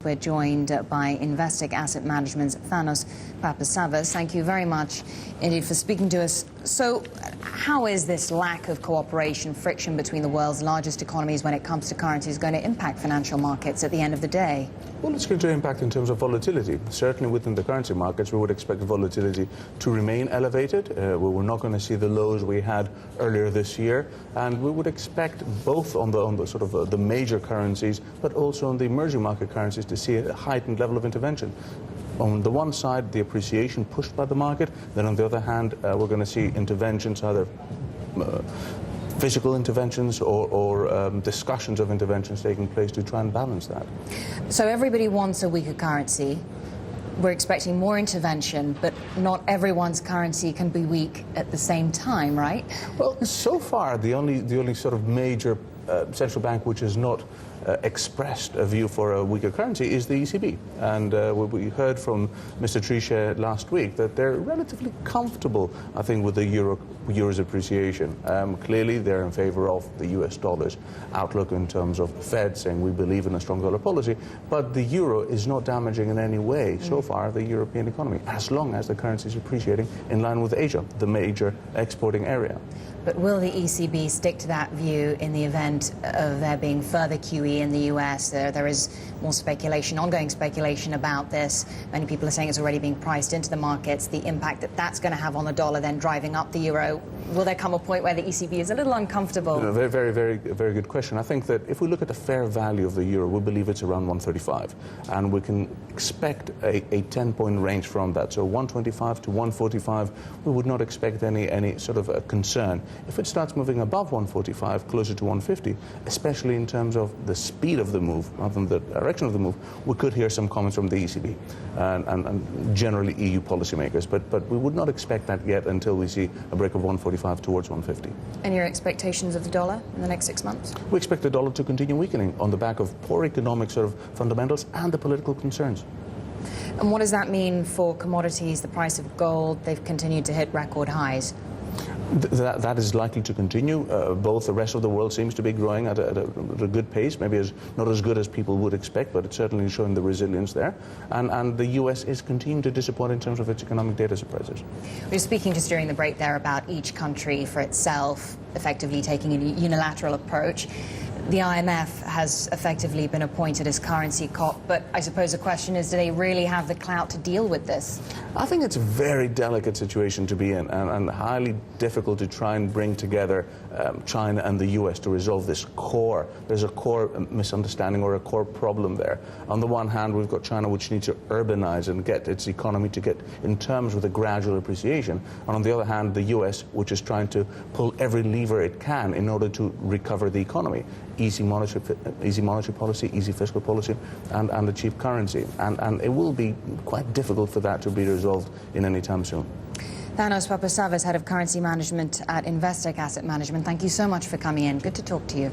We're joined by Investec Asset Management's Thanos Papasavvas. Thank you very much indeed for speaking to us. So how is this lack of cooperation, friction between the world's largest economies when it comes to currencies going to impact financial markets at the end of the day? Well, it's going to impact in terms of volatility. Certainly within the currency markets, we would expect volatility to remain elevated. We're not going to see the lows we had earlier this year. And we would expect both on the sort of the major currencies, but also on the emerging market currencies to see a heightened level of intervention. On the one side, the appreciation pushed by the market. Then on the other hand, we're going to see interventions, either physical interventions or discussions of interventions taking place to try and balance that. So everybody wants a weaker currency. We're expecting more intervention, but not everyone's currency can be weak at the same time, right? Well, so far, the only sort of major central bank which has not expressed a view for a weaker currency is the ECB. And we heard from Mr. Trichet last week that they're relatively comfortable, I think, with the euro's appreciation. Clearly, they're in favor of the US dollar's outlook in terms of Fed saying we believe in a strong dollar policy, but the euro is not damaging in any way so far the European economy, as long as the currency is appreciating in line with Asia, the major exporting area. But will the ECB stick to that view in the event of there being further QE in the US? There is more speculation, ongoing speculation about this. Many people are saying it's already being priced into the markets, the impact that that's going to have on the dollar, then driving up the euro. Will there come a point where the ECB is a little uncomfortable? Very good question. I think that if we look at the fair value of the euro, we believe it's around 135. And we can expect a 10-point range from that. So 125 to 145, we would not expect any sort of a concern. If it starts moving above 145, closer to 150, especially in terms of the speed of the move, rather than the direction of the move, we could hear some comments from the ECB and generally EU policymakers. But we would not expect that yet until we see a break of 145 towards 150. And your expectations of the dollar in the next 6 months? We expect the dollar to continue weakening on the back of poor economic sort of fundamentals and the political concerns. And what does that mean for commodities, the price of gold? They've continued to hit record highs. That is likely to continue. Both the rest of the world seems to be growing at a good pace, maybe not as good as people would expect, but it's certainly showing the resilience there. And the US is continuing to disappoint in terms of its economic data surprises. We were speaking just during the break there about each country for itself effectively taking a unilateral approach. The IMF has effectively been appointed as currency cop, but I suppose the question is, do they really have the clout to deal with this? I think it's a very delicate situation to be in and highly difficult to try and bring together China and the US to resolve this core. There's a core misunderstanding or a core problem there. On the one hand, we've got China, which needs to urbanize and get its economy to get in terms with a gradual appreciation. And on the other hand, the US, which is trying to pull every lever it can in order to recover the economy. Easy monetary policy, easy fiscal policy, and a cheap currency. And it will be quite difficult for that to be resolved in any time soon. Thanos Papasavvas, Head of Currency Management at Investec Asset Management, thank you so much for coming in. Good to talk to you.